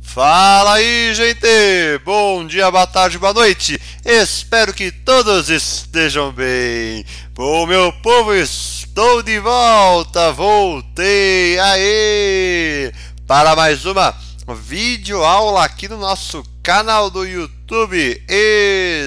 Fala aí, gente! Bom dia, boa tarde, boa noite! Espero que todos estejam bem! Bom, meu povo, estou de volta! Voltei! Aê! Para mais uma videoaula aqui no nosso canal do YouTube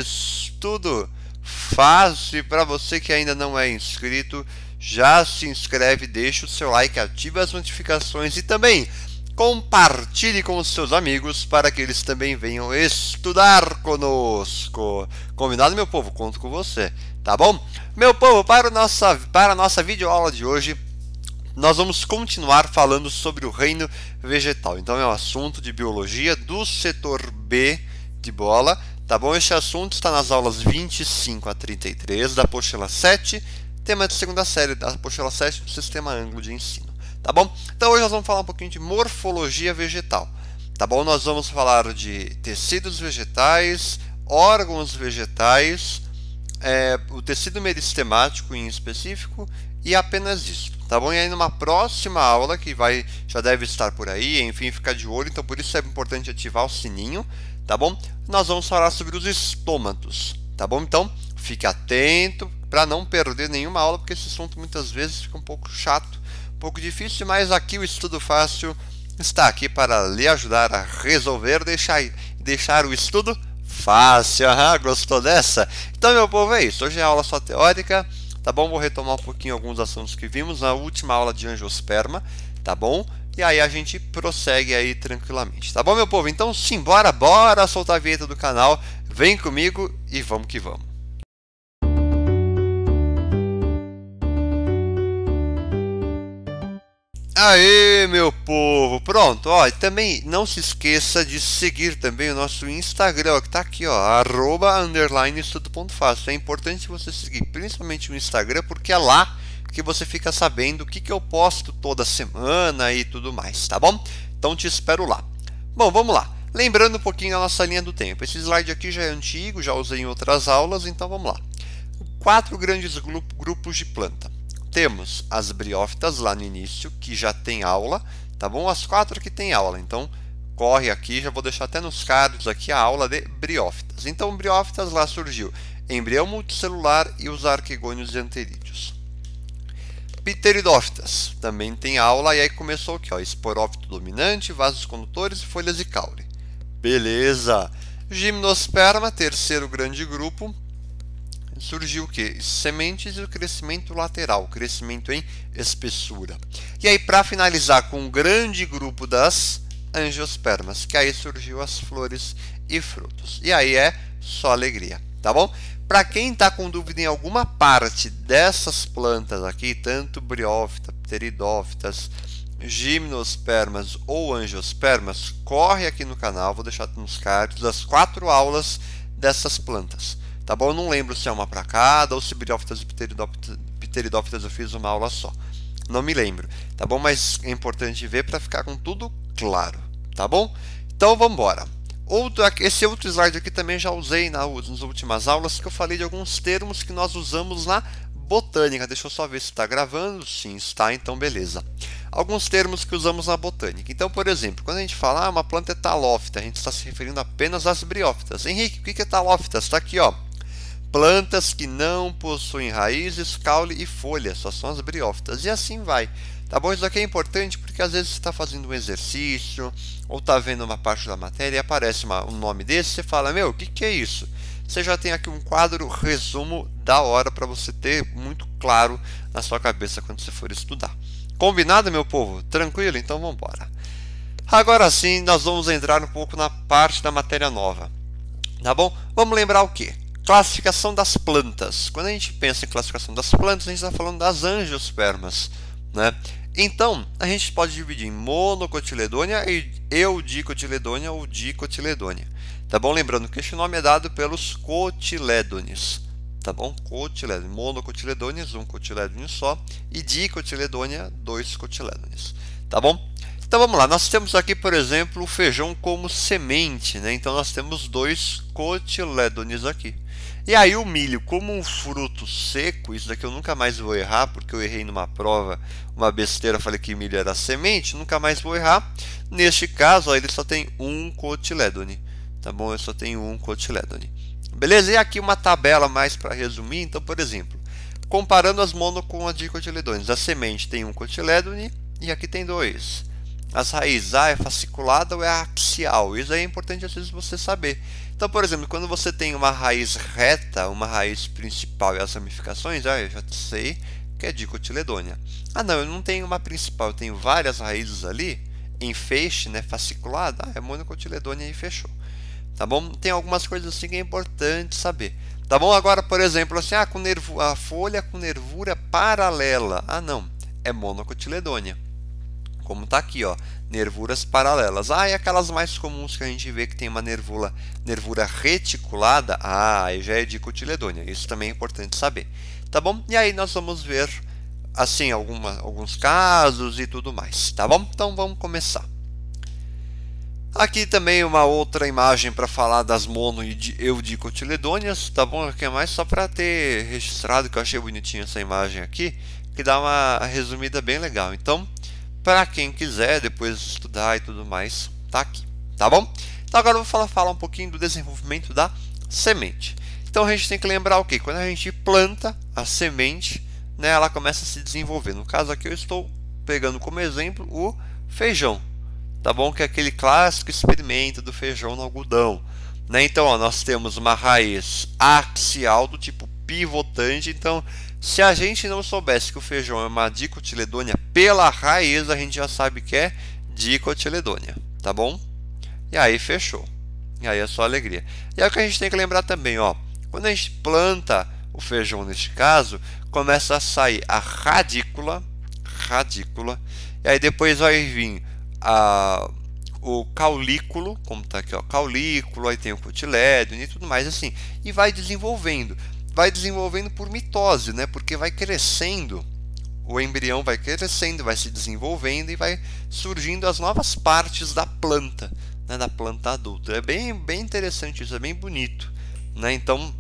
Estudo Fácil. Para você que ainda não é inscrito, já se inscreve, deixa o seu like, ativa as notificações e também compartilhe com os seus amigos para que eles também venham estudar conosco. Combinado, meu povo? Conto com você, tá bom? Meu povo, para a nossa videoaula de hoje, nós vamos continuar falando sobre o reino vegetal. Então é um assunto de biologia do setor B de bola, tá bom? Este assunto está nas aulas 25 a 33 da apostila 7, tema de segunda série da apostila 7 do Sistema Anglo de Ensino. Tá bom? Então hoje nós vamos falar um pouquinho de morfologia vegetal. Tá bom? Nós vamos falar de tecidos vegetais, órgãos vegetais, o tecido meristemático em específico e apenas isso. Tá bom? E aí numa próxima aula que já deve estar por aí, enfim, ficar de olho, então por isso é importante ativar o sininho, tá bom? Nós vamos falar sobre os estômatos, tá bom? Então fique atento para não perder nenhuma aula, porque esse assunto muitas vezes fica um pouco chato, um pouco difícil, mas aqui o Estudo Fácil está aqui para lhe ajudar a resolver, deixar o estudo fácil. Gostou dessa? Então, meu povo, é isso. Hoje é aula só teórica, tá bom? Vou retomar um pouquinho alguns assuntos que vimos na última aula de angiosperma, tá bom? E aí a gente prossegue aí tranquilamente, tá bom, meu povo? Então, simbora, bora soltar a vinheta do canal, vem comigo e vamos que vamos. Aê, meu povo, pronto, ó, e também não se esqueça de seguir também o nosso Instagram, ó, que tá aqui, ó, @_estudo.fácil. É importante você seguir principalmente o Instagram, porque é lá que você fica sabendo o que eu posto toda semana e tudo mais, tá bom? Então te espero lá. Bom, vamos lá. Lembrando um pouquinho da nossa linha do tempo. Esse slide aqui já é antigo, já usei em outras aulas, então vamos lá. 4 grandes grupos de planta. Temos as briófitas lá no início, que já tem aula, tá bom? As 4 que tem aula, então corre aqui, já vou deixar até nos cards aqui a aula de briófitas. Então, briófitas lá surgiu embrião multicelular e os arquegônios e anterídeos. Pteridófitas também tem aula, e aí começou aqui, ó, esporófito dominante, vasos condutores e folhas e caule. Beleza! Gimnosperma, terceiro grande grupo. Surgiu o que? Sementes e o crescimento lateral, crescimento em espessura. E aí, para finalizar com um grande grupo das angiospermas, que aí surgiu as flores e frutos. E aí é só alegria, tá bom? Para quem está com dúvida em alguma parte dessas plantas aqui, tanto briófita, pteridófitas, gimnospermas ou angiospermas, corre aqui no canal, vou deixar nos cards as 4 aulas dessas plantas. Tá bom? Eu não lembro se é uma para cada ou se briófitas e pteridófitas eu fiz uma aula só. Não me lembro, tá bom? Mas é importante ver para ficar com tudo claro, tá bom? Então vamos embora. Esse outro slide aqui também já usei nas últimas aulas, que eu falei de alguns termos que nós usamos na botânica. Deixa eu só ver se está gravando. Sim, está, então beleza. Alguns termos que usamos na botânica. Então, por exemplo, quando a gente fala uma planta é talófita, a gente está se referindo apenas às briófitas. Henrique, o que é talófitas? Está aqui, ó. Plantas que não possuem raízes, caule e folha, só são as briófitas. E assim vai. Tá bom? Isso aqui é importante porque às vezes você está fazendo um exercício ou está vendo uma parte da matéria e aparece um nome desse, você fala, meu, o que é isso? Você já tem aqui um quadro resumo da hora para você ter muito claro na sua cabeça quando você for estudar. Combinado, meu povo? Tranquilo? Então vamos embora. Agora sim, nós vamos entrar um pouco na parte da matéria nova. Tá bom? Vamos lembrar o quê? Classificação das plantas. Quando a gente pensa em classificação das plantas, a gente está falando das angiospermas, né? Então, a gente pode dividir em monocotiledônia e eudicotiledônia ou dicotiledônia. Tá bom? Lembrando que este nome é dado pelos cotilédones. Tá bom? Cotilédones. Monocotiledôneas, um cotilédone só. E dicotiledônia, 2 cotilédones. Tá bom? Então vamos lá, nós temos aqui, por exemplo, o feijão como semente, né? Então nós temos 2 cotilédones aqui. E aí o milho, como um fruto seco, isso daqui eu nunca mais vou errar, porque eu errei numa prova, uma besteira, falei que milho era semente, nunca mais vou errar. Neste caso, ó, ele só tem um cotilédone, tá bom? Eu só tenho um cotilédone. Beleza? E aqui uma tabela mais para resumir. Então, por exemplo, comparando as mono com as dicotiledôneas, a semente tem um cotilédone e aqui tem dois. As raízes, é fasciculada ou é axial? Isso aí é importante às vezes você saber. Então, por exemplo, quando você tem uma raiz reta, uma raiz principal e as ramificações, eu já sei que é dicotiledônea. Ah, não, eu não tenho uma principal, eu tenho várias raízes ali, em feixe, né, fasciculada, é monocotiledônea e fechou. Tá bom? Tem algumas coisas assim que é importante saber. Tá bom? Agora, por exemplo, assim, com a folha com nervura paralela. Ah, não, é monocotiledônea. Como está aqui, ó, nervuras paralelas. E aquelas mais comuns que a gente vê que tem uma nervura reticulada, aí já é dicotiledônea. Isso também é importante saber. Tá bom? E aí nós vamos ver assim alguns casos e tudo mais, tá bom? Então vamos começar. Aqui também uma outra imagem para falar das mono e eudicotiledôneas, tá bom? Aqui é mais só para ter registrado, que eu achei bonitinha essa imagem aqui, que dá uma resumida bem legal. Então, para quem quiser depois estudar e tudo mais, tá aqui, tá bom? Então agora eu vou falar um pouquinho do desenvolvimento da semente. Então a gente tem que lembrar o quê? Quando a gente planta a semente, né, ela começa a se desenvolver. No caso aqui eu estou pegando como exemplo o feijão, tá bom? Que é aquele clássico experimento do feijão no algodão, né? Então ó, nós temos uma raiz axial do tipo pivotante. Então, se a gente não soubesse que o feijão é uma dicotiledônea pela raiz, a gente já sabe que é dicotiledônea, tá bom? E aí fechou. E aí é só alegria. E aí o que a gente tem que lembrar também, ó, quando a gente planta o feijão neste caso, começa a sair a radícula, e aí depois vai vir o caulículo, como está aqui, ó, caulículo, aí tem o cotilédone e tudo mais assim, e vai desenvolvendo por mitose, né? Porque vai crescendo, o embrião vai crescendo, vai se desenvolvendo e vai surgindo as novas partes da planta, né? Da planta adulta. É bem interessante isso, é bem bonito, né? Então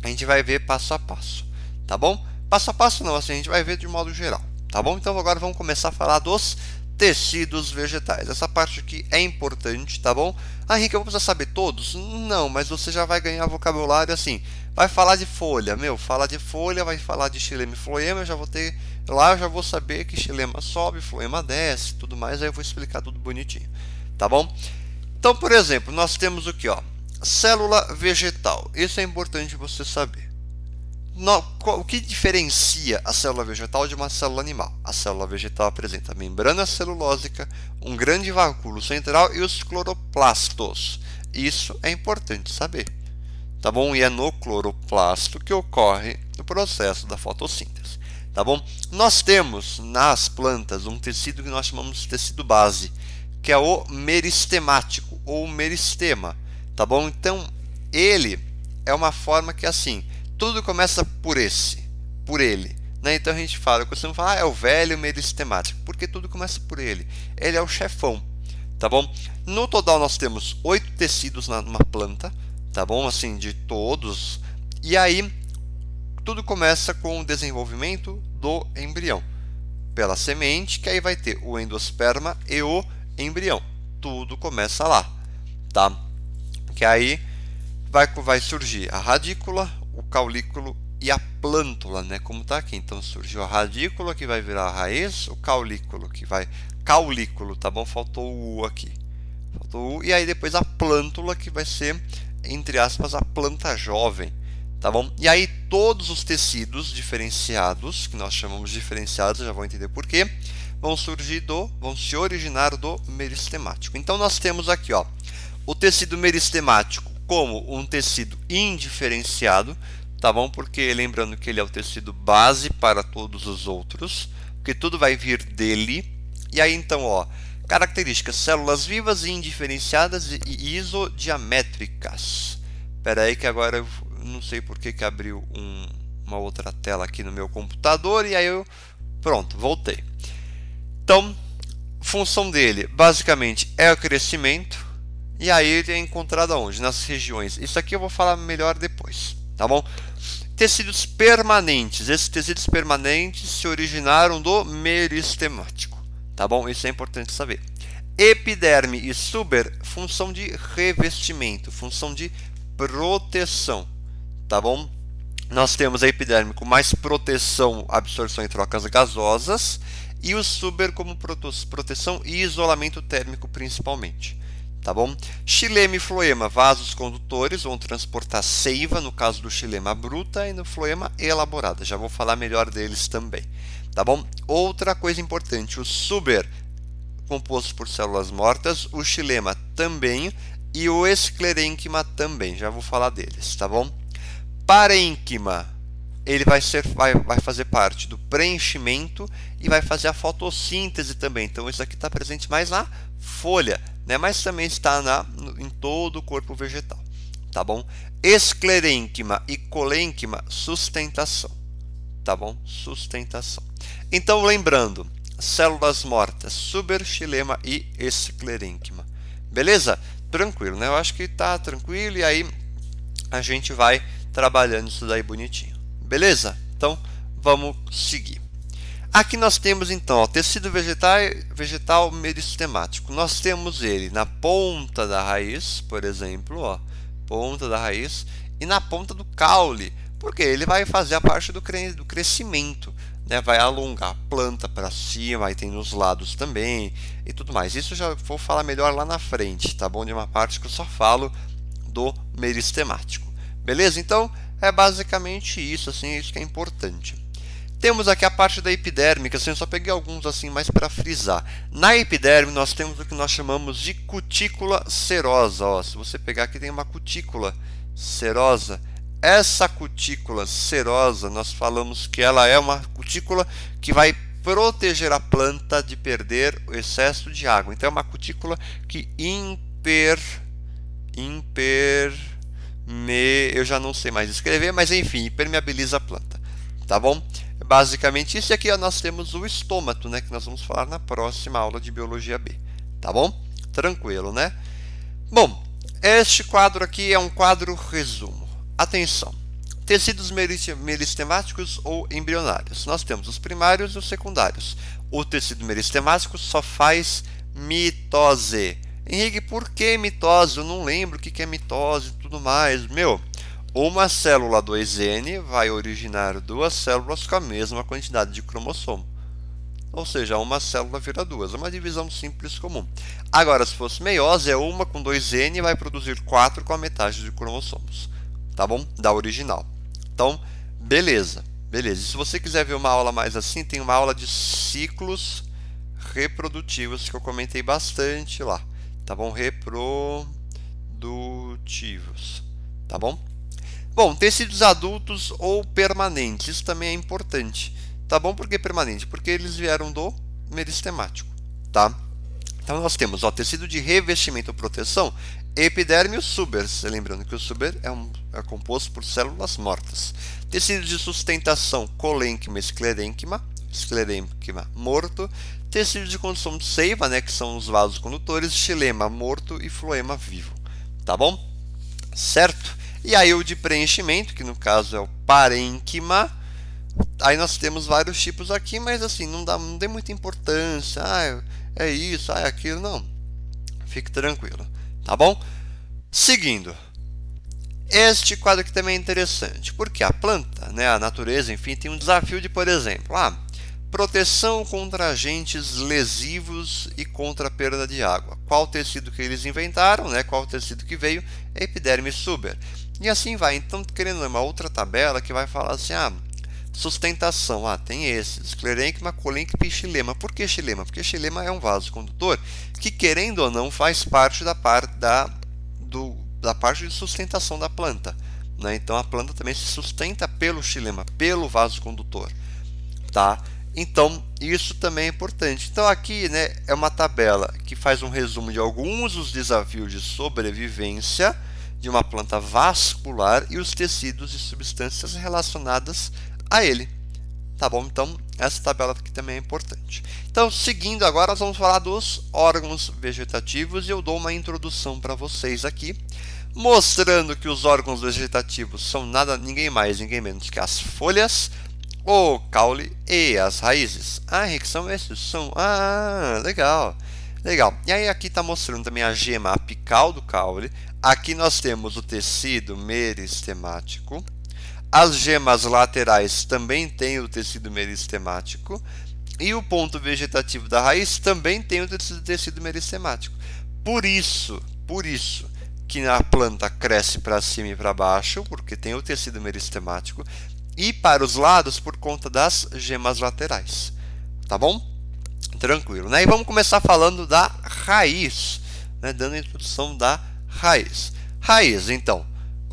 a gente vai ver passo a passo, tá bom? Passo a passo não, assim, a gente vai ver de modo geral, tá bom? Então agora vamos começar a falar dos tecidos vegetais. Essa parte aqui é importante, tá bom? Henrique, eu vou precisar saber todos? Não, mas você já vai ganhar vocabulário assim. Vai falar de folha, fala de folha, vai falar de xilema e floema, eu já vou ter lá, eu já vou saber que xilema sobe, floema desce, tudo mais, aí eu vou explicar tudo bonitinho, tá bom? Então, por exemplo, nós temos o que, ó, célula vegetal. Isso é importante você saber. O que diferencia a célula vegetal de uma célula animal? A célula vegetal apresenta a membrana celulósica, um grande vacúolo central e os cloroplastos. Isso é importante saber, tá bom? E é no cloroplasto que ocorre o processo da fotossíntese, tá bom? Nós temos nas plantas um tecido que nós chamamos de tecido base, que é o meristemático ou meristema, tá bom? Então, ele é uma forma que assim, tudo começa por ele, né? Então a gente fala, eu costumo falar, é o velho meristemático, porque tudo começa por ele. Ele é o chefão, tá bom? No total nós temos 8 tecidos numa planta, tá bom? Assim, de todos. E aí tudo começa com o desenvolvimento do embrião pela semente, que aí vai ter o endosperma e o embrião. Tudo começa lá, tá? Que aí vai surgir a radícula, o caulículo e a plântula, né? Como está aqui. Então surgiu a radícula que vai virar a raiz, o caulículo que vai caulículo, tá bom? Faltou o U aqui. Faltou o U, e aí depois a plântula que vai ser, entre aspas, a planta jovem, tá bom? E aí todos os tecidos diferenciados, que nós chamamos de diferenciados, já vão entender por quê, vão se originar do meristemático. Então nós temos aqui, ó, o tecido meristemático como um tecido indiferenciado, tá bom? Porque lembrando que ele é o tecido base para todos os outros, porque tudo vai vir dele. E aí então, ó, características: células vivas e indiferenciadas e isodiamétricas. Espera aí que agora eu não sei por que abriu uma outra tela aqui no meu computador e aí pronto, voltei. Então, função dele basicamente é o crescimento. E aí ele é encontrado aonde? Nas regiões. Isso aqui eu vou falar melhor depois, tá tá bom? Tecidos permanentes. Esses tecidos permanentes se originaram do meristemático, tá bom? Isso é importante saber. Epiderme e suber, função de revestimento, função de proteção, tá bom? Nós temos a epiderme com mais proteção, absorção e trocas gasosas, e o suber como proteção e isolamento térmico principalmente, tá bom? Xilema e floema, vasos condutores, vão transportar seiva, no caso do xilema bruta, e no floema elaborada. Já vou falar melhor deles também, tá bom? Outra coisa importante, o suber, composto por células mortas, o xilema também, e o esclerênquima também, já vou falar deles, tá bom? Parênquima, ele vai fazer parte do preenchimento e vai fazer a fotossíntese também. Então, isso aqui está presente mais na folha, né? Mas também está em todo o corpo vegetal, tá bom? Esclerênquima e colênquima, sustentação, tá bom? Sustentação. Então, lembrando, células mortas, suber, xilema e esclerênquima. Beleza? Tranquilo, né? Eu acho que está tranquilo e aí a gente vai trabalhando isso daí bonitinho. Beleza? Então, vamos seguir. Aqui nós temos, então, o tecido vegetal meristemático. Nós temos ele na ponta da raiz, por exemplo, ó, ponta da raiz, e na ponta do caule, porque ele vai fazer a parte do crescimento, né? Vai alongar a planta para cima, aí tem nos lados também, e tudo mais. Isso eu já vou falar melhor lá na frente, tá bom? De uma parte que eu só falo do meristemático. Beleza? Então, é basicamente isso, assim, isso que é importante. Temos aqui a parte da epiderme, que assim, eu só peguei alguns assim mais para frisar. Na epiderme nós temos o que nós chamamos de cutícula serosa. Ó, se você pegar aqui tem uma cutícula serosa. Essa cutícula serosa, nós falamos que ela é uma cutícula que vai proteger a planta de perder o excesso de água. Então é uma cutícula que eu já não sei mais escrever, mas enfim, impermeabiliza a planta, tá bom? Basicamente isso. E aqui ó, nós temos o estômato, né, que nós vamos falar na próxima aula de Biologia B, tá bom? Tranquilo, né? Bom, este quadro aqui é um quadro resumo. Atenção, tecidos meristemáticos ou embrionários. Nós temos os primários e os secundários. O tecido meristemático só faz mitose. Henrique, por que mitose? Eu não lembro o que é mitose e tudo mais. Meu, uma célula 2N vai originar duas células com a mesma quantidade de cromossomo. Ou seja, uma célula vira duas. É uma divisão simples comum. Agora, se fosse meiose, é uma com 2N vai produzir 4 com a metade de cromossomos. Tá bom? Da original. Então, beleza. Beleza. E se você quiser ver uma aula mais assim, tem uma aula de ciclos reprodutivos que eu comentei bastante lá. Tá bom? Reprodutivos. Tá bom? Bom, tecidos adultos ou permanentes. Isso também é importante. Tá bom? Por que permanente? Porque eles vieram do meristemático. Tá? Então, nós temos ó, tecido de revestimento ou proteção, epiderme e o suber. Lembrando que o suber é composto por células mortas. Tecido de sustentação, colênquima e esclerênquima morto. Tecido de condução de seiva, né, que são os vasos condutores, xilema morto e floema vivo. Tá bom? Certo? E aí o de preenchimento, que no caso é o parênquima. Aí nós temos vários tipos aqui, mas assim, não dê muita importância. É isso, é aquilo, não. Fique tranquilo, tá bom? Seguindo. Este quadro aqui também é interessante, porque a planta, né, a natureza, enfim, tem um desafio de, por exemplo, proteção contra agentes lesivos e contra a perda de água. Qual tecido que eles inventaram, né? Qual tecido que veio? Epiderme suber. E assim vai. Então, querendo uma outra tabela que vai falar assim, sustentação, tem esse, esclerênquima, colênquima e xilema. Por que xilema? Porque xilema é um vaso condutor que, querendo ou não, faz parte da parte de sustentação da planta, né? Então, a planta também se sustenta pelo xilema, pelo vaso condutor, tá? Então, isso também é importante. Então, aqui, né, é uma tabela que faz um resumo de alguns dos desafios de sobrevivência de uma planta vascular e os tecidos e substâncias relacionadas a ele. Tá bom? Então, essa tabela aqui também é importante. Então, seguindo agora, nós vamos falar dos órgãos vegetativos e eu dou uma introdução para vocês aqui. mostrando que os órgãos vegetativos são ninguém mais, ninguém menos que as folhas, o caule e as raízes. Ah, Henrique, são esses? São. Ah, legal. Legal. E aí aqui está mostrando também a gema apical do caule. Aqui nós temos o tecido meristemático. As gemas laterais também têm o tecido meristemático. E o ponto vegetativo da raiz também tem o tecido meristemático. Por isso que a planta cresce para cima e para baixo, porque tem o tecido meristemático, e para os lados por conta das gemas laterais. Tá bom? Tranquilo, né? E vamos começar falando da raiz, né? Dando a introdução da raiz. Raiz, então,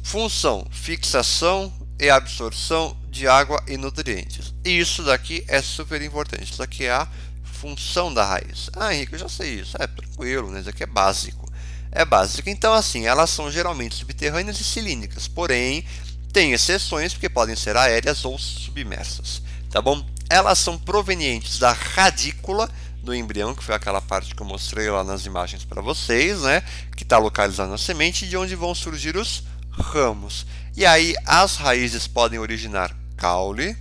função, fixação e absorção de água e nutrientes. E isso daqui é super importante. Isso daqui é a função da raiz. Ah, Henrique, eu já sei isso. É tranquilo, né? Isso aqui é básico. É básico. Então, assim, elas são geralmente subterrâneas e cilíndricas, porém, tem exceções porque podem ser aéreas ou submersas. Tá bom? Elas são provenientes da radícula do embrião, que foi aquela parte que eu mostrei lá nas imagens para vocês, né? Que está localizada na semente, de onde vão surgir os ramos. E aí as raízes podem originar caule.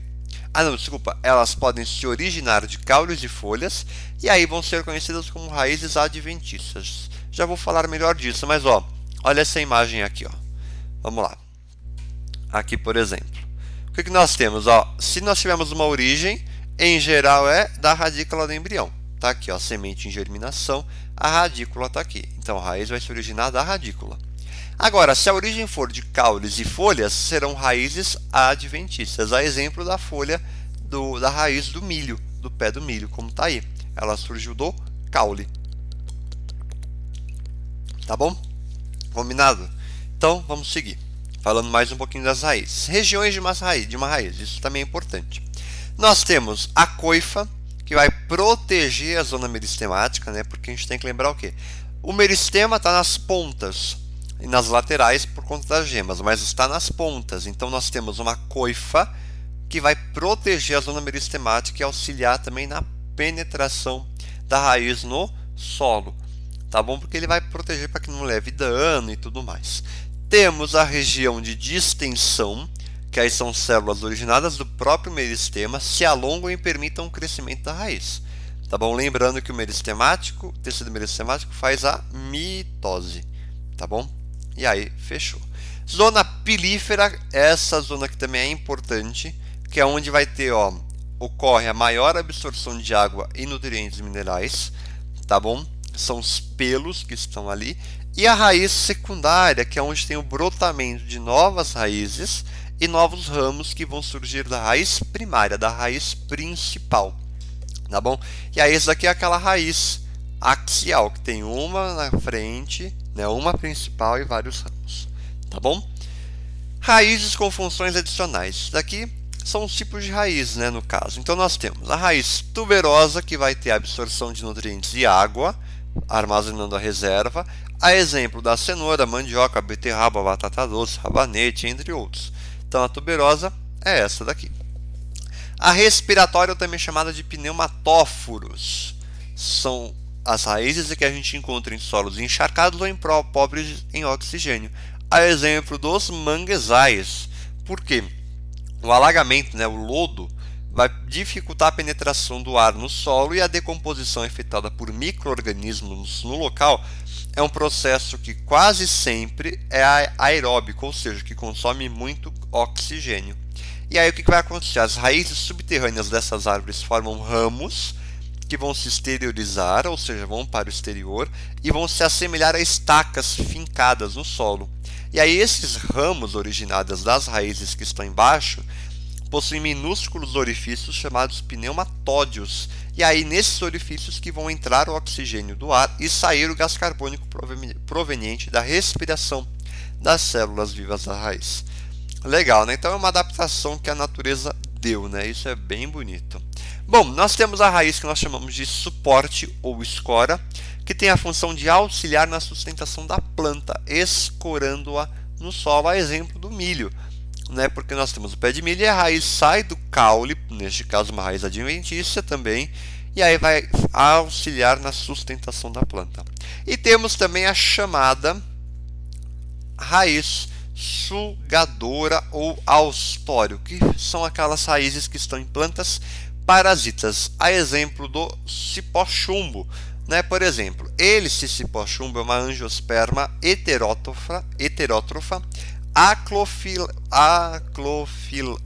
Ah, não, desculpa. Elas podem se originar de caules e folhas, e aí vão ser conhecidas como raízes adventícias. Já vou falar melhor disso, mas ó, olha essa imagem aqui, ó. Vamos lá. Aqui, por exemplo. O que nós temos? Ó, se nós tivermos uma origem, em geral é da radícula do embrião. Tá aqui, ó, semente em germinação, a radícula está aqui. Então, a raiz vai se originar da radícula. Agora, se a origem for de caules e folhas, serão raízes adventícias. A exemplo da folha da raiz do milho, do pé do milho, como está aí. Ela surgiu do caule. Tá bom? Combinado? Então, vamos seguir. Falando mais um pouquinho das raízes. Regiões de uma raiz, isso também é importante. Nós temos a coifa, que vai proteger a zona meristemática, né? Porque a gente tem que lembrar o quê? O meristema está nas pontas e nas laterais por conta das gemas, mas está nas pontas. Então nós temos uma coifa que vai proteger a zona meristemática e auxiliar também na penetração da raiz no solo. Tá bom? Porque ele vai proteger para que não leve dano e tudo mais. Temos a região de distensão, que aí são células originadas do próprio meristema, se alongam e permitam o crescimento da raiz. Tá bom? Lembrando que o tecido meristemático faz a mitose. Tá bom? E aí, fechou. Zona pilífera, essa zona aqui também é importante, que é onde vai ter, ó, ocorre a maior absorção de água e nutrientes minerais. Tá bom? São os pelos que estão ali. E a raiz secundária, que é onde tem o brotamento de novas raízes e novos ramos que vão surgir da raiz primária, da raiz principal. Tá bom? E aí, essa aqui é aquela raiz axial, que tem uma na frente, né, uma principal e vários ramos. Tá bom? Raízes com funções adicionais. Isso daqui são os tipos de raiz, né, no caso. Então, nós temos a raiz tuberosa, que vai ter a absorção de nutrientes e água, armazenando a reserva, a exemplo da cenoura, mandioca, beterraba, batata doce, rabanete, entre outros. Então, a tuberosa é essa daqui. A respiratória, também chamada de pneumatóforos, são as raízes que a gente encontra em solos encharcados ou em pobres em oxigênio. A exemplo dos manguezais. Por quê? O alagamento, né, o lodo, vai dificultar a penetração do ar no solo e a decomposição efetuada por micro-organismos no local é um processo que quase sempre é aeróbico, ou seja, que consome muito oxigênio. E aí o que vai acontecer? As raízes subterrâneas dessas árvores formam ramos que vão se exteriorizar, ou seja, vão para o exterior e vão se assemelhar a estacas fincadas no solo. E aí esses ramos originados das raízes que estão embaixo possuem minúsculos orifícios chamados pneumatódios. E aí nesses orifícios que vão entrar o oxigênio do ar e sair o gás carbônico proveniente da respiração das células vivas da raiz. Legal, né? Então é uma adaptação que a natureza deu, né? Isso é bem bonito. Bom, nós temos a raiz que nós chamamos de suporte ou escora, que tem a função de auxiliar na sustentação da planta, escorando-a no solo, a exemplo do milho, né? Porque nós temos o pé de milho e a raiz sai do caule, neste caso uma raiz adventícia também, e aí vai auxiliar na sustentação da planta. E temos também a chamada raiz sugadora ou austório, que são aquelas raízes que estão em plantas parasitas. A exemplo do cipó-chumbo, né? Por exemplo, esse cipó-chumbo é uma angiosperma heterótrofa,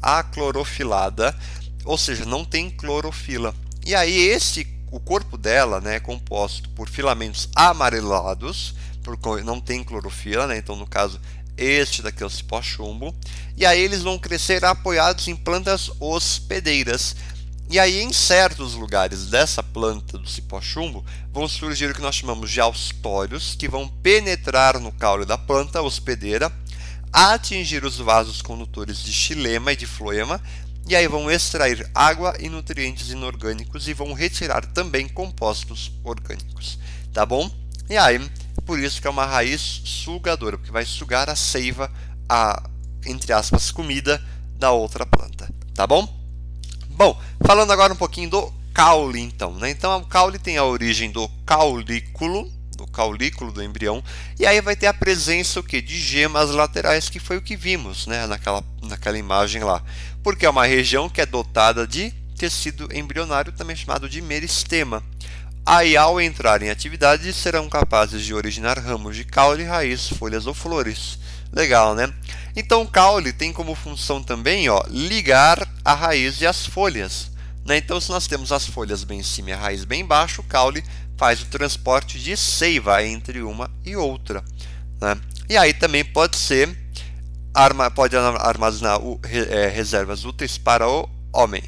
aclorofilada, ou seja, não tem clorofila. E aí o corpo dela, né, é composto por filamentos amarelados, porque não tem clorofila, né? Então no caso este daqui é o cipó-chumbo, e aí eles vão crescer apoiados em plantas hospedeiras. E aí em certos lugares dessa planta do cipó-chumbo vão surgir o que nós chamamos de austórios, que vão penetrar no caule da planta hospedeira, atingir os vasos condutores de xilema e de floema, e aí vão extrair água e nutrientes inorgânicos e vão retirar também compostos orgânicos, tá bom? E aí, por isso que é uma raiz sugadora, porque vai sugar a seiva, entre aspas, comida da outra planta, tá bom? Bom, falando agora um pouquinho do caule, então, né? Então, o caule tem a origem do caulículo do embrião, e aí vai ter a presença o quê? De gemas laterais, que foi o que vimos, né? naquela imagem lá, porque é uma região que é dotada de tecido embrionário, também chamado de meristema. Aí, ao entrar em atividade, serão capazes de originar ramos de caule, raiz, folhas ou flores. Legal, né? Então, o caule tem como função também, ó, ligar a raiz e as folhas, né? Então, se nós temos as folhas bem em cima e a raiz bem embaixo, o caule faz o transporte de seiva entre uma e outra, né? E aí também pode armazenar reservas úteis para o homem.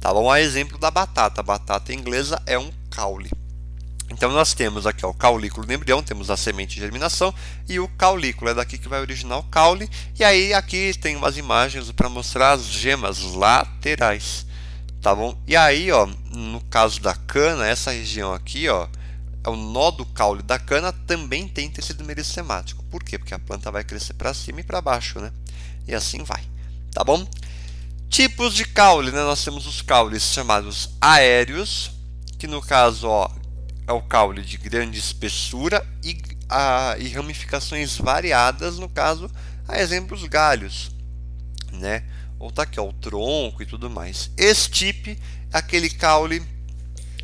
Tá bom? A exemplo da batata. A batata inglesa é um caule. Então nós temos aqui ó, o caulículo do embrião, temos a semente de germinação e o caulículo, é daqui que vai originar o caule. E aí aqui tem umas imagens para mostrar as gemas laterais, tá bom? E aí, ó, no caso da cana, essa região aqui, ó, é o nó do caule da cana, também tem tecido meristemático. Por quê? Porque a planta vai crescer para cima e para baixo, né? E assim vai, tá bom? Tipos de caule, né? Nós temos os caules chamados aéreos, que no caso ó, é o caule de grande espessura e ramificações variadas, no caso, a exemplo, os galhos, né? Ou tá aqui ó, o tronco e tudo mais. Estipe é aquele caule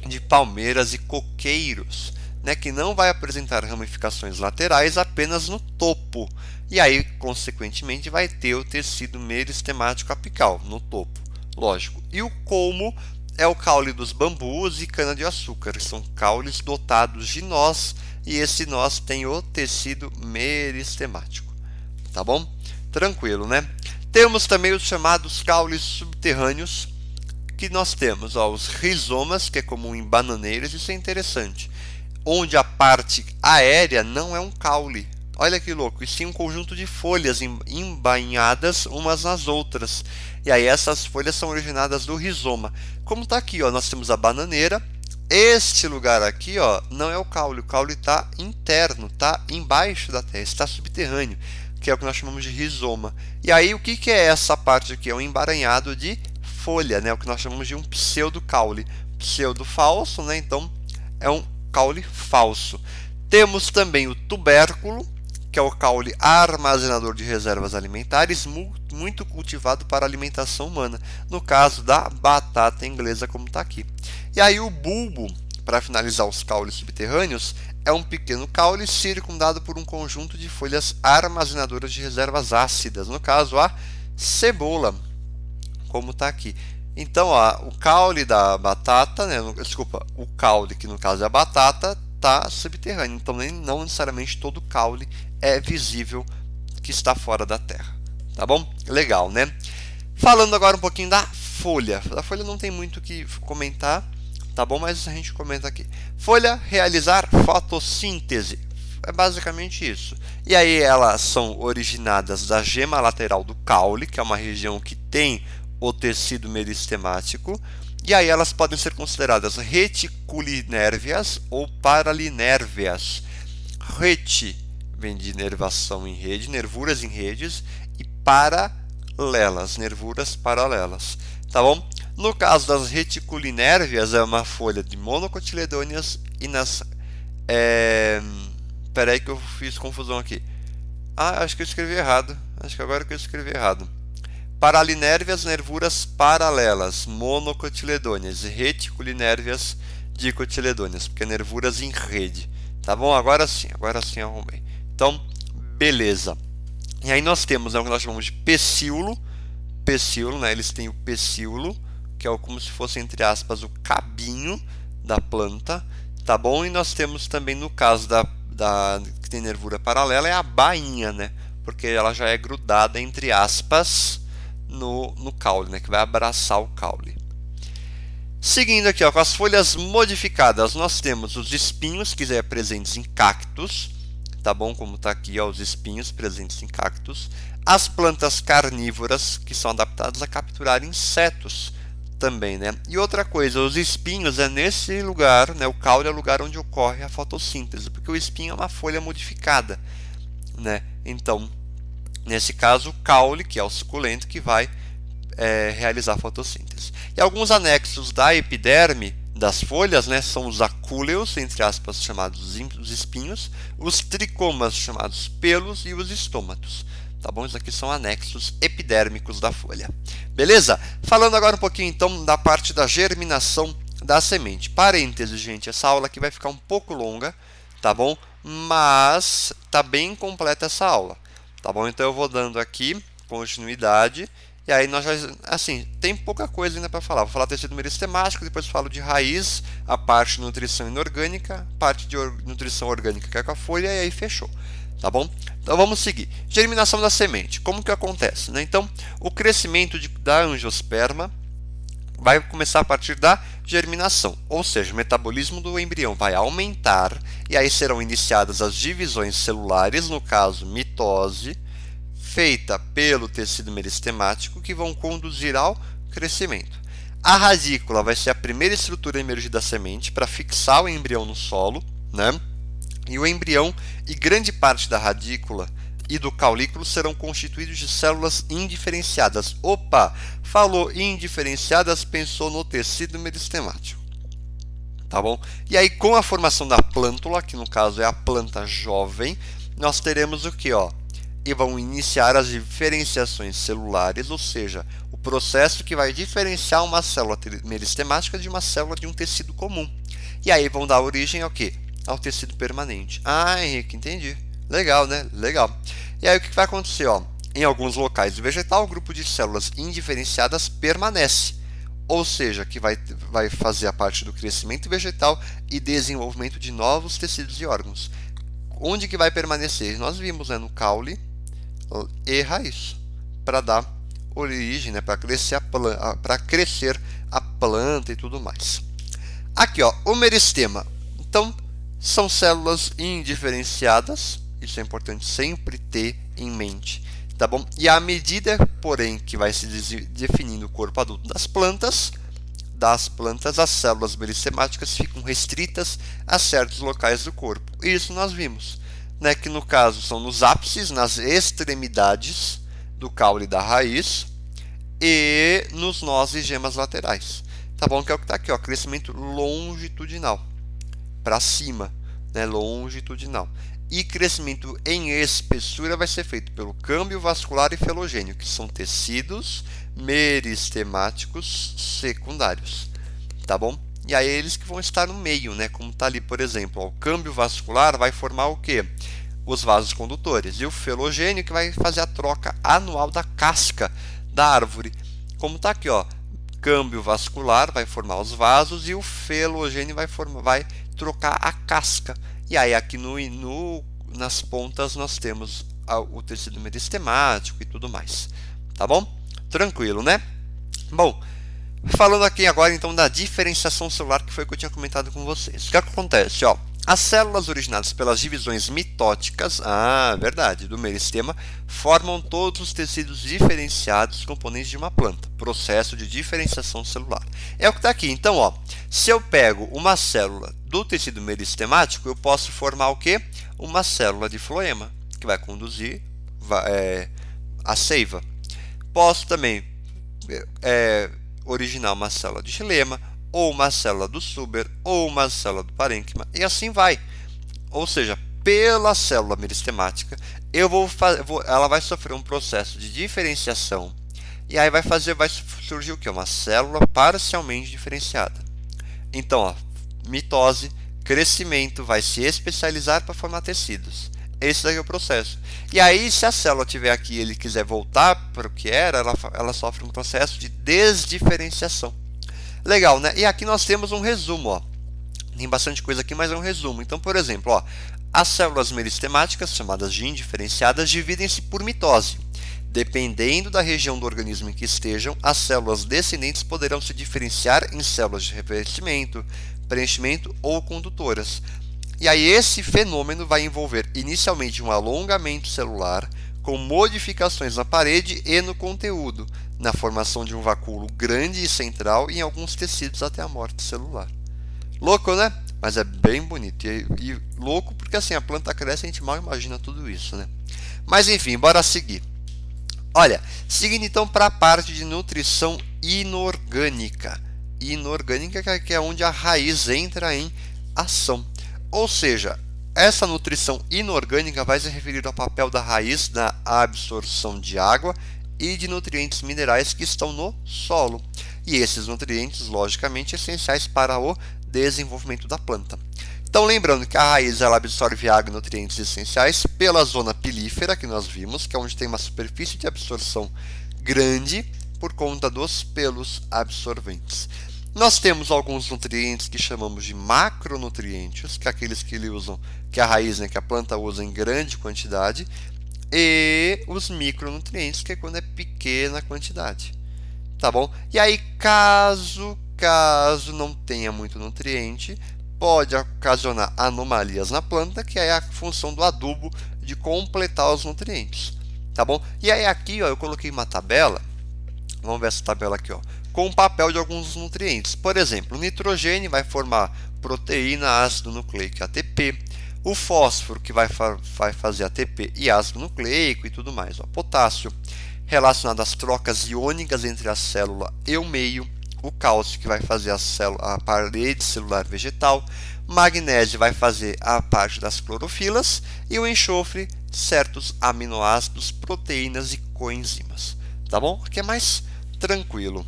de palmeiras e coqueiros, né? Que não vai apresentar ramificações laterais, apenas no topo. E aí, consequentemente, vai ter o tecido meristemático apical no topo, lógico. E o colmo é o caule dos bambus e cana-de-açúcar, são caules dotados de nós, e esse nós tem o tecido meristemático, tá bom? Tranquilo, né? Temos também os chamados caules subterrâneos, que nós temos ó, os rizomas, que é comum em bananeiras, isso é interessante, onde a parte aérea não é um caule. Olha que louco, e sim um conjunto de folhas embainhadas umas nas outras. E aí essas folhas são originadas do rizoma. Como está aqui, ó, nós temos a bananeira. Este lugar aqui ó, não é o caule está interno, está embaixo da terra, está subterrâneo, que é o que nós chamamos de rizoma. E aí o que é essa parte aqui? É um emaranhado de folha, né? O que nós chamamos de um pseudo-caule. Pseudo falso, né? Então é um caule falso. Temos também o tubérculo, que é o caule armazenador de reservas alimentares, muito cultivado para alimentação humana, no caso da batata inglesa, como está aqui. E aí o bulbo, para finalizar os caules subterrâneos, é um pequeno caule circundado por um conjunto de folhas armazenadoras de reservas ácidas, no caso a cebola, como está aqui. Então, ó, o caule da batata, né, desculpa, o caule, que no caso é a batata, está subterrâneo, então não necessariamente todo caule é visível que está fora da terra, tá bom? Legal, né? Falando agora um pouquinho da folha. A folha não tem muito o que comentar, tá bom? Mas a gente comenta aqui. Folha, realizar fotossíntese. É basicamente isso. E aí elas são originadas da gema lateral do caule, que é uma região que tem o tecido meristemático. E aí elas podem ser consideradas reticulinérveas ou paralinérveas. Reti vem de nervação em rede, nervuras em redes, e paralelas, nervuras paralelas, tá bom? No caso das reticulinérveas, é uma folha de monocotiledôneas, e nas Espera aí que eu fiz confusão aqui. Ah, acho que eu escrevi errado. Acho que agora que eu escrevi errado. Paralinérvias, nervuras paralelas, monocotiledôneas, e reticulinérvias, dicotiledôneas, porque nervuras em rede. Tá bom? Agora sim arrumei. Então, beleza. E aí nós temos, né, o que nós chamamos de pecíolo. Pecíolo, né? Eles têm o pecíolo, que é como se fosse, entre aspas, o cabinho da planta. Tá bom? E nós temos também, no caso que tem nervura paralela, é a bainha, né? Porque ela já é grudada, entre aspas, no caule, né? Que vai abraçar o caule. Seguindo aqui, ó, com as folhas modificadas, nós temos os espinhos, que é presentes em cactos, tá bom? Como está aqui, ó, os espinhos presentes em cactos. As plantas carnívoras, que são adaptadas a capturar insetos também, né? E outra coisa, os espinhos é nesse lugar, né? O caule é o lugar onde ocorre a fotossíntese, porque o espinho é uma folha modificada, né? Então, nesse caso, o caule, que é o suculento, que vai realizar a fotossíntese. E alguns anexos da epiderme das folhas, né, são os acúleos, entre aspas, chamados os espinhos, os tricomas, chamados pelos, e os estômatos. Tá bom? Isso aqui são anexos epidérmicos da folha. Beleza? Falando agora um pouquinho, então, da parte da germinação da semente. Parênteses, gente, essa aula aqui vai ficar um pouco longa, tá bom? Mas tá bem completa essa aula, tá bom? Então eu vou dando aqui continuidade. E aí nós já, assim, tem pouca coisa ainda para falar. Vou falar tecido meristemático, depois falo de raiz, a parte de nutrição inorgânica, parte de nutrição orgânica que é com a folha, e aí fechou. Tá bom? Então vamos seguir. Germinação da semente. Como que acontece, né? Então, o crescimento da angiosperma vai começar a partir da germinação, ou seja, o metabolismo do embrião vai aumentar e aí serão iniciadas as divisões celulares, no caso mitose, feita pelo tecido meristemático, que vão conduzir ao crescimento. A radícula vai ser a primeira estrutura a emergir da semente para fixar o embrião no solo, né? E o embrião e grande parte da radícula e do caulículo serão constituídos de células indiferenciadas. Opa, falou indiferenciadas, pensou no tecido meristemático. Tá bom? E aí, com a formação da plântula, que no caso é a planta jovem, nós teremos o que, ó? E vão iniciar as diferenciações celulares, ou seja, o processo que vai diferenciar uma célula meristemática de uma célula de um tecido comum. E aí vão dar origem ao quê? Ao tecido permanente. Ah, Henrique, entendi. Legal, né? Legal. E aí o que vai acontecer? Ó? Em alguns locais do vegetal, o grupo de células indiferenciadas permanece, ou seja, que vai fazer a parte do crescimento vegetal e desenvolvimento de novos tecidos e órgãos. Onde que vai permanecer? Nós vimos, né, no caule e raiz, para dar origem, né, para crescer a planta e tudo mais. Aqui, ó, o meristema. Então, são células indiferenciadas, isso é importante sempre ter em mente, tá bom? E à medida, porém, que vai se definindo o corpo adulto das plantas, as células meristemáticas ficam restritas a certos locais do corpo. Isso nós vimos, né, que no caso são nos ápices, nas extremidades do caule e da raiz e nos nós e gemas laterais. Tá bom? Que é o que está aqui, ó, crescimento longitudinal, para cima, né, longitudinal. E crescimento em espessura vai ser feito pelo câmbio vascular e filogênio, que são tecidos meristemáticos secundários, tá bom? E aí eles que vão estar no meio, né? Como está ali, por exemplo, ó, o câmbio vascular vai formar o quê? Os vasos condutores, e o filogênio que vai fazer a troca anual da casca da árvore. Como está aqui, ó, câmbio vascular vai formar os vasos e o filogênio vai trocar a casca. E aí aqui nas pontas nós temos o tecido meristemático e tudo mais. Tá bom? Tranquilo, né? Bom, falando aqui agora então da diferenciação celular, que foi o que eu tinha comentado com vocês. O que acontece? Ó, as células originadas pelas divisões mitóticas, verdade, do meristema, formam todos os tecidos diferenciados componentes de uma planta. Processo de diferenciação celular. É o que está aqui. Então, ó, se eu pego uma célula do tecido meristemático, eu posso formar o quê? Uma célula de floema, que vai conduzir a seiva. Posso também originar uma célula de xilema, ou uma célula do suber, ou uma célula do parênquima, e assim vai. Ou seja, pela célula meristemática, ela vai sofrer um processo de diferenciação e aí vai surgir o que? Uma célula parcialmente diferenciada. Então, ó, mitose, crescimento, vai se especializar para formar tecidos. Esse daqui é o processo. E aí, se a célula tiver aqui e ele quiser voltar para o que era, ela sofre um processo de desdiferenciação. Legal, né? E aqui nós temos um resumo, ó. Tem bastante coisa aqui, mas é um resumo. Então, por exemplo, ó, as células meristemáticas, chamadas de indiferenciadas, dividem-se por mitose. Dependendo da região do organismo em que estejam, as células descendentes poderão se diferenciar em células de revestimento, preenchimento ou condutoras. E aí esse fenômeno vai envolver inicialmente um alongamento celular com modificações na parede e no conteúdo, na formação de um vacúolo grande e central e em alguns tecidos até a morte celular. Louco, né? Mas é bem bonito. E louco porque assim a planta cresce e a gente mal imagina tudo isso, né? Mas enfim, bora seguir. Olha, seguindo então para a parte de nutrição inorgânica. Inorgânica que é onde a raiz entra em ação. Ou seja, essa nutrição inorgânica vai se referir ao papel da raiz na absorção de água e de nutrientes minerais que estão no solo. E esses nutrientes, logicamente, essenciais para o desenvolvimento da planta. Então, lembrando que a raiz ela absorve água e nutrientes essenciais pela zona pilífera, que nós vimos, que é onde tem uma superfície de absorção grande por conta dos pelos absorventes. Nós temos alguns nutrientes que chamamos de macronutrientes, que é aqueles que a raiz, né, que a planta usa em grande quantidade, e os micronutrientes, que é quando é pequena quantidade. Tá bom? E aí, caso não tenha muito nutriente, pode ocasionar anomalias na planta, que é a função do adubo de completar os nutrientes. Tá bom? E aí aqui, ó, eu coloquei uma tabela, vamos ver essa tabela aqui, ó, com o papel de alguns nutrientes. Por exemplo, o nitrogênio vai formar proteína, ácido nucleico, ATP. O fósforo, que vai fazer ATP e ácido nucleico e tudo mais. Ó. Potássio, relacionado às trocas iônicas entre a célula e o meio. O cálcio, que vai fazer a parede celular vegetal. Magnésio vai fazer a parte das clorofilas. E o enxofre, certos aminoácidos, proteínas e coenzimas. Tá bom? Aqui é mais tranquilo.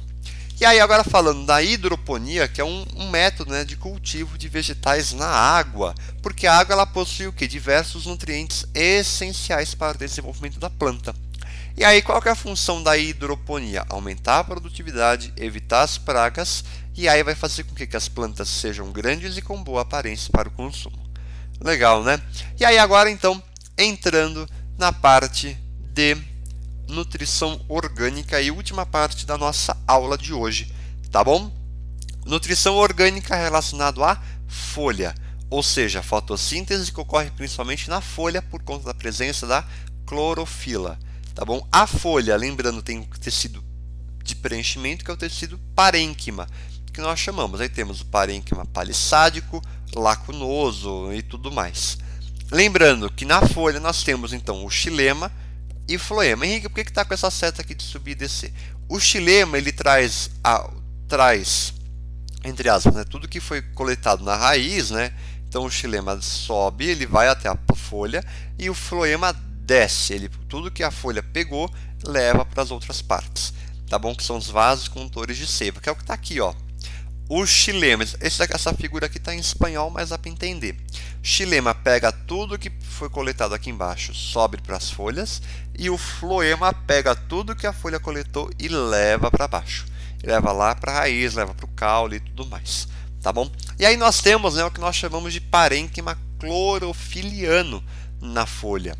E aí agora falando da hidroponia, que é um método, né, de cultivo de vegetais na água, porque a água ela possui o quê? Diversos nutrientes essenciais para o desenvolvimento da planta. E aí qual que é a função da hidroponia? Aumentar a produtividade, evitar as pragas, e aí vai fazer com que as plantas sejam grandes e com boa aparência para o consumo. Legal, né? E aí agora então, entrando na parte de nutrição orgânica e última parte da nossa aula de hoje, tá bom? Nutrição orgânica relacionado à folha, ou seja, a fotossíntese que ocorre principalmente na folha por conta da presença da clorofila, tá bom? A folha, lembrando, tem um tecido de preenchimento que é o tecido parênquima, que nós chamamos, aí temos o parênquima palissádico, lacunoso e tudo mais. Lembrando que na folha nós temos então o xilema e floema. Henrique, por que está com essa seta aqui de subir e descer? O xilema ele traz entre aspas, né, tudo que foi coletado na raiz, né? Então o xilema sobe, ele vai até a folha e o floema desce, tudo que a folha pegou leva para as outras partes, tá bom? Que são os vasos condutores de seiva, que é o que está aqui, ó. O xilema, essa figura aqui está em espanhol, mas dá para entender. Xilema pega tudo que foi coletado aqui embaixo, sobe para as folhas, e o floema pega tudo que a folha coletou e leva para baixo. Leva lá para a raiz, leva para o caule e tudo mais. Tá bom? E aí nós temos, né, o que nós chamamos de parênquima clorofiliano na folha,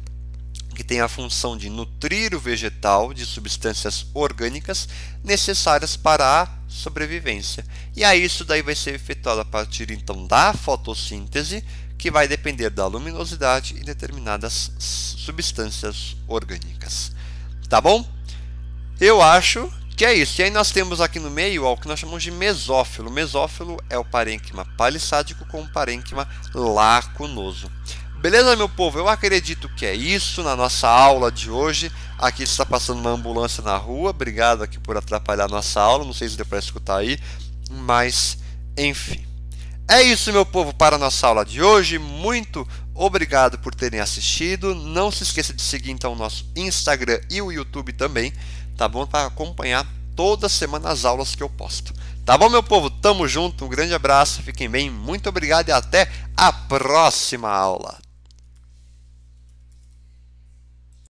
que tem a função de nutrir o vegetal de substâncias orgânicas necessárias para a sobrevivência. E aí isso daí vai ser efetuado a partir então da fotossíntese, que vai depender da luminosidade e determinadas substâncias orgânicas. Tá bom? Eu acho que é isso. E aí nós temos aqui no meio ó, o que nós chamamos de mesófilo. O mesófilo é o parênquima palissádico com o parênquima lacunoso. Beleza, meu povo? Eu acredito que é isso na nossa aula de hoje. Aqui está passando uma ambulância na rua. Obrigado aqui por atrapalhar a nossa aula. Não sei se deu para escutar aí, mas enfim. É isso, meu povo, para a nossa aula de hoje. Muito Obrigado por terem assistido. Não se esqueça de seguir então o nosso Instagram e o YouTube também, tá bom? Para acompanhar toda semana as aulas que eu posto. Tá bom, meu povo? Tamo junto, um grande abraço, fiquem bem, muito obrigado e até a próxima aula.